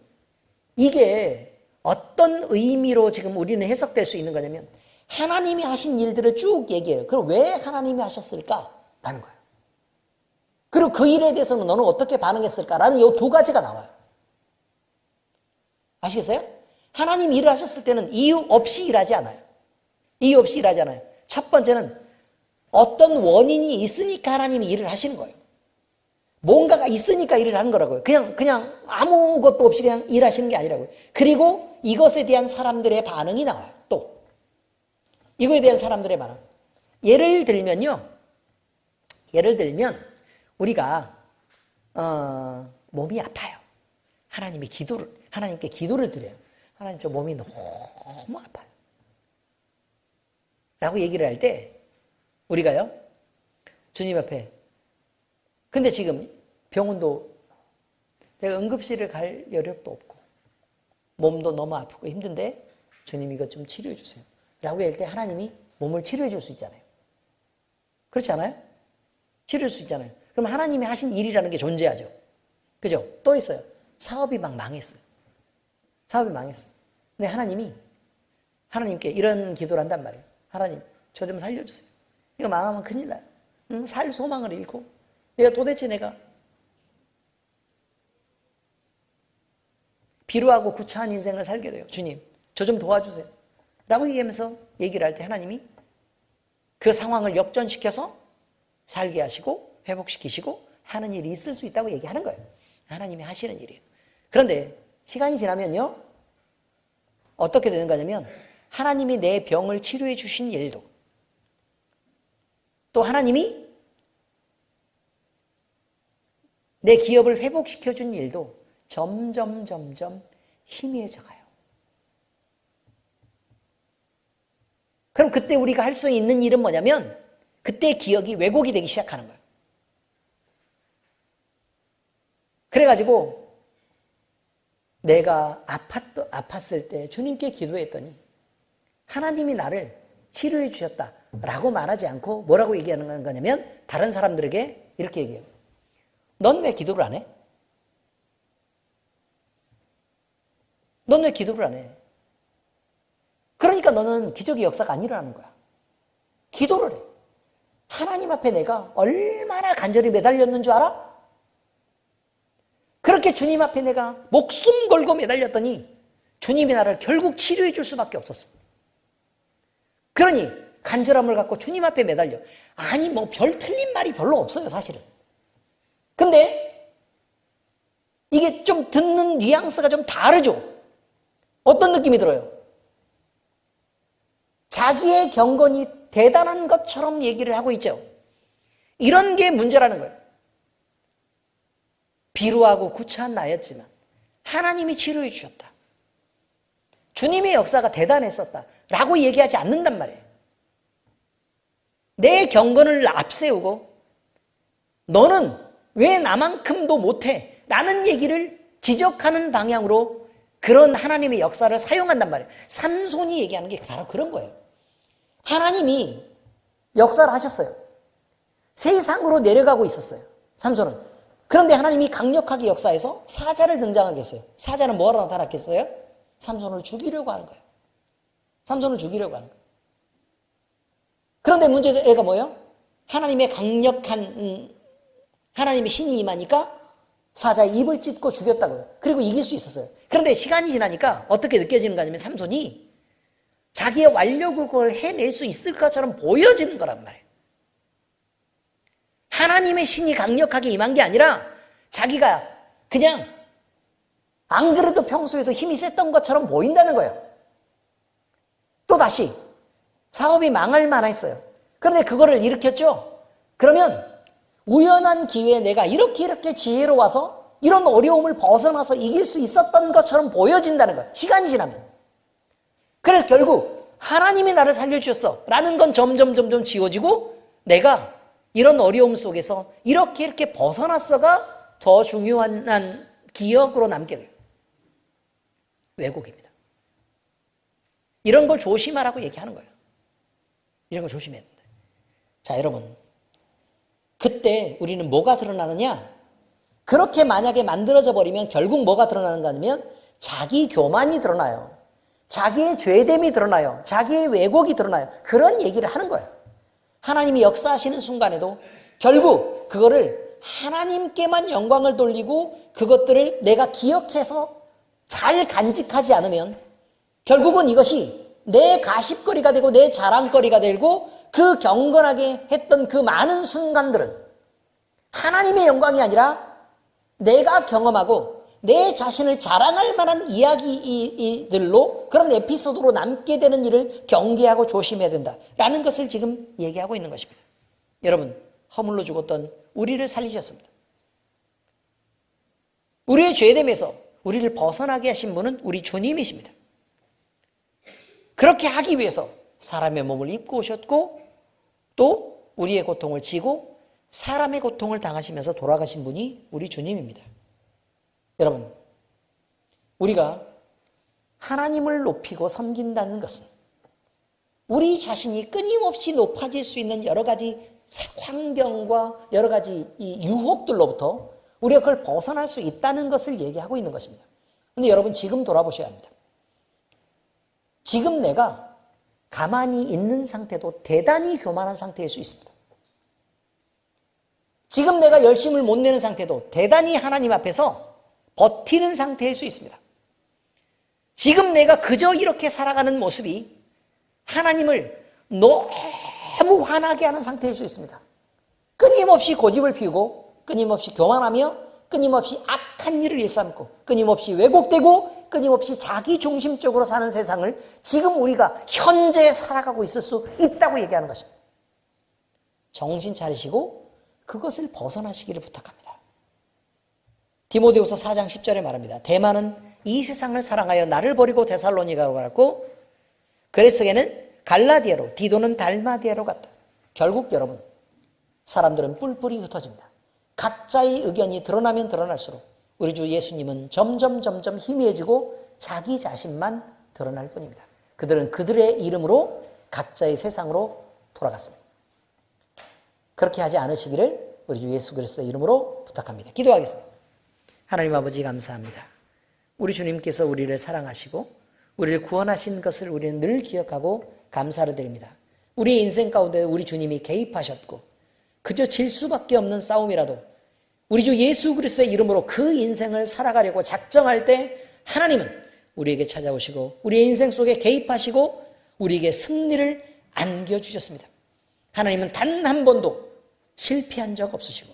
이게 어떤 의미로 지금 우리는 해석될 수 있는 거냐면 하나님이 하신 일들을 쭉 얘기해요. 그럼 왜 하나님이 하셨을까? 라는 거예요. 그리고 그 일에 대해서는 너는 어떻게 반응했을까? 라는 이 두 가지가 나와요. 아시겠어요? 하나님 일을 하셨을 때는 이유 없이 일하지 않아요. 이유 없이 일하지 않아요. 첫 번째는 어떤 원인이 있으니까 하나님이 일을 하시는 거예요. 뭔가가 있으니까 일을 하는 거라고요. 그냥 아무것도 없이 그냥 일하시는 게 아니라고요. 그리고 이것에 대한 사람들의 반응이 나와요. 또 이거에 대한 사람들의 반응. 예를 들면 우리가 몸이 아파요. 하나님께 기도를 드려요. 하나님, 저 몸이 너무 아파요. 라고 얘기를 할 때 우리가요, 주님 앞에, 근데 지금 병원도 내가 응급실을 갈 여력도 없고 몸도 너무 아프고 힘든데 주님 이것 좀 치료해 주세요. 라고 할 때 하나님이 몸을 치료해 줄 수 있잖아요. 그렇지 않아요? 치료해 줄 수 있잖아요. 그럼 하나님이 하신 일이라는 게 존재하죠. 그죠? 또 있어요. 사업이 막 망했어요. 사업이 망했어요. 근데 하나님께 이런 기도를 한단 말이에요. 하나님, 저 좀 살려주세요. 이거 망하면 큰일 나요. 살 소망을 잃고 도대체 내가 비루하고 구차한 인생을 살게 돼요. 주님, 저 좀 도와주세요. 라고 얘기하면서 얘기를 할 때 하나님이 그 상황을 역전시켜서 살게 하시고 회복시키시고 하는 일이 있을 수 있다고 얘기하는 거예요. 하나님이 하시는 일이에요. 그런데 시간이 지나면요, 어떻게 되는 거냐면 하나님이 내 병을 치료해 주신 일도, 또 하나님이 내 기업을 회복시켜 준 일도 점점 희미해져 가요. 그럼 그때 우리가 할 수 있는 일은 뭐냐면 그때 기억이 왜곡이 되기 시작하는 거예요. 그래가지고 내가 아팠을 때 주님께 기도했더니 하나님이 나를 치료해 주셨다라고 말하지 않고 뭐라고 얘기하는 거냐면 다른 사람들에게 이렇게 얘기해요. 넌 왜 기도를 안 해? 넌 왜 기도를 안 해? 그러니까 너는 기적의 역사가 안 일어나는 거야. 기도를 해. 하나님 앞에 내가 얼마나 간절히 매달렸는 줄 알아? 그렇게 주님 앞에 내가 목숨 걸고 매달렸더니 주님이 나를 결국 치료해 줄 수밖에 없었어. 그러니 간절함을 갖고 주님 앞에 매달려. 아니 뭐 별 틀린 말이 별로 없어요, 사실은. 근데 이게 좀 듣는 뉘앙스가 좀 다르죠. 어떤 느낌이 들어요? 자기의 경건이 대단한 것처럼 얘기를 하고 있죠. 이런 게 문제라는 거예요. 비루하고 구차한 나였지만 하나님이 치료해 주셨다. 주님의 역사가 대단했었다. 라고 얘기하지 않는단 말이에요. 내 경건을 앞세우고 너는 왜 나만큼도 못해? 라는 얘기를 지적하는 방향으로 그런 하나님의 역사를 사용한단 말이에요. 삼손이 얘기하는 게 바로 그런 거예요. 하나님이 역사를 하셨어요. 세상으로 내려가고 있었어요, 삼손은. 그런데 하나님이 강력하게 역사해서 사자를 등장하게 했어요. 사자는 뭐하러 나타났겠어요? 삼손을 죽이려고 하는 거예요. 삼손을 죽이려고 하는 거예요. 그런데 문제가 뭐예요? 하나님의 강력한 하나님의 신이 임하니까 사자의 입을 찢고 죽였다고요. 그리고 이길 수 있었어요. 그런데 시간이 지나니까 어떻게 느껴지는가 하면 삼손이 자기의 완력으로 그걸 해낼 수 있을 것처럼 보여지는 거란 말이에요. 하나님의 신이 강력하게 임한 게 아니라 자기가 그냥 안 그래도 평소에도 힘이 셌던 것처럼 보인다는 거예요. 또다시 사업이 망할 만했어요. 그런데 그거를 일으켰죠. 그러면 우연한 기회에 내가 이렇게 지혜로워서 이런 어려움을 벗어나서 이길 수 있었던 것처럼 보여진다는 거예요. 시간이 지나면. 그래서 결국 하나님이 나를 살려주셨어 라는 건 점점 지워지고 내가 이런 어려움 속에서 이렇게 벗어났어가 더 중요한 기억으로 남게 돼요. 왜곡입니다. 이런 걸 조심하라고 얘기하는 거예요. 이런 걸 조심해야 된다. 자, 여러분. 그때 우리는 뭐가 드러나느냐? 그렇게 만약에 만들어져 버리면 결국 뭐가 드러나는가 하면 자기 교만이 드러나요. 자기의 죄됨이 드러나요. 자기의 왜곡이 드러나요. 그런 얘기를 하는 거예요. 하나님이 역사하시는 순간에도 결국 그거를 하나님께만 영광을 돌리고 그것들을 내가 기억해서 잘 간직하지 않으면 결국은 이것이 내 가십거리가 되고 내 자랑거리가 되고 그 경건하게 했던 그 많은 순간들은 하나님의 영광이 아니라 내가 경험하고 내 자신을 자랑할 만한 이야기들로 그런 에피소드로 남게 되는 일을 경계하고 조심해야 된다라는 것을 지금 얘기하고 있는 것입니다. 여러분, 허물로 죽었던 우리를 살리셨습니다. 우리의 죄됨에서 우리를 벗어나게 하신 분은 우리 주님이십니다. 그렇게 하기 위해서 사람의 몸을 입고 오셨고 또 우리의 고통을 지고 사람의 고통을 당하시면서 돌아가신 분이 우리 주님입니다. 여러분, 우리가 하나님을 높이고 섬긴다는 것은 우리 자신이 끊임없이 높아질 수 있는 여러 가지 환경과 여러 가지 이 유혹들로부터 우리가 그걸 벗어날 수 있다는 것을 얘기하고 있는 것입니다. 그런데 여러분, 지금 돌아보셔야 합니다. 지금 내가 가만히 있는 상태도 대단히 교만한 상태일 수 있습니다. 지금 내가 열심을 못 내는 상태도 대단히 하나님 앞에서 버티는 상태일 수 있습니다. 지금 내가 그저 이렇게 살아가는 모습이 하나님을 너무 화나게 하는 상태일 수 있습니다. 끊임없이 고집을 피우고 끊임없이 교만하며 끊임없이 악한 일을 일삼고 끊임없이 왜곡되고 끊임없이 자기중심적으로 사는 세상을 지금 우리가 현재 살아가고 있을 수 있다고 얘기하는 것입니다. 정신 차리시고 그것을 벗어나시기를 부탁합니다. 디모데후서 4장 10절에 말합니다. 데마는 이 세상을 사랑하여 나를 버리고 데살로니가로 갔고 그레스게는 갈라디아로, 디도는 달마디아로 갔다. 결국 여러분, 사람들은 뿔뿔이 흩어집니다. 각자의 의견이 드러나면 드러날수록 우리 주 예수님은 점점 희미해지고 자기 자신만 드러날 뿐입니다. 그들은 그들의 이름으로 각자의 세상으로 돌아갔습니다. 그렇게 하지 않으시기를 우리 주 예수 그리스도의 이름으로 부탁합니다. 기도하겠습니다. 하나님 아버지 감사합니다. 우리 주님께서 우리를 사랑하시고 우리를 구원하신 것을 우리는 늘 기억하고 감사를 드립니다. 우리의 인생 가운데 우리 주님이 개입하셨고 그저 질 수밖에 없는 싸움이라도 우리 주 예수 그리스도의 이름으로 그 인생을 살아가려고 작정할 때 하나님은 우리에게 찾아오시고 우리의 인생 속에 개입하시고 우리에게 승리를 안겨주셨습니다. 하나님은 단 한 번도 실패한 적 없으시고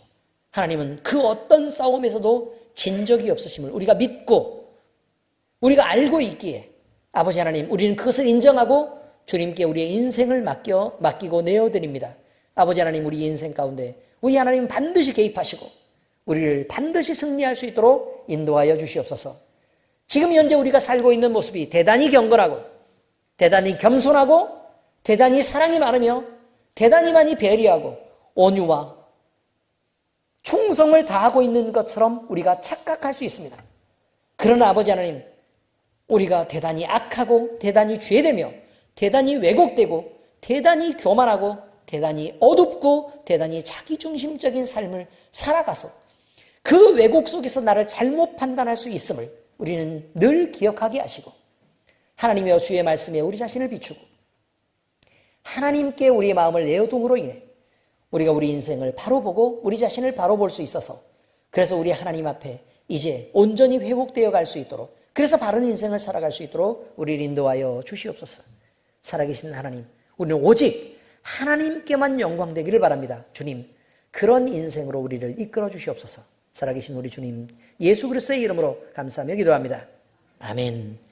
하나님은 그 어떤 싸움에서도 진 적이 없으심을 우리가 믿고 우리가 알고 있기에 아버지 하나님, 우리는 그것을 인정하고 주님께 우리의 인생을 맡기고 내어드립니다. 아버지 하나님, 우리 인생 가운데 우리 하나님 반드시 개입하시고 우리를 반드시 승리할 수 있도록 인도하여 주시옵소서. 지금 현재 우리가 살고 있는 모습이 대단히 경건하고 대단히 겸손하고 대단히 사랑이 많으며 대단히 많이 배려하고 온유와 충성을 다하고 있는 것처럼 우리가 착각할 수 있습니다. 그러나 아버지 하나님, 우리가 대단히 악하고 대단히 죄되며 대단히 왜곡되고 대단히 교만하고 대단히 어둡고 대단히 자기중심적인 삶을 살아가서 그 왜곡 속에서 나를 잘못 판단할 수 있음을 우리는 늘 기억하게 하시고 하나님의 주의 말씀에 우리 자신을 비추고 하나님께 우리의 마음을 내어둠으로 인해 우리가 우리 인생을 바로 보고 우리 자신을 바로 볼 수 있어서 그래서 우리 하나님 앞에 이제 온전히 회복되어 갈 수 있도록, 그래서 바른 인생을 살아갈 수 있도록 우리를 인도하여 주시옵소서. 살아계신 하나님, 우리는 오직 하나님께만 영광 되기를 바랍니다. 주님, 그런 인생으로 우리를 이끌어 주시옵소서. 살아계신 우리 주님, 예수 그리스도의 이름으로 감사하며 기도합니다. 아멘.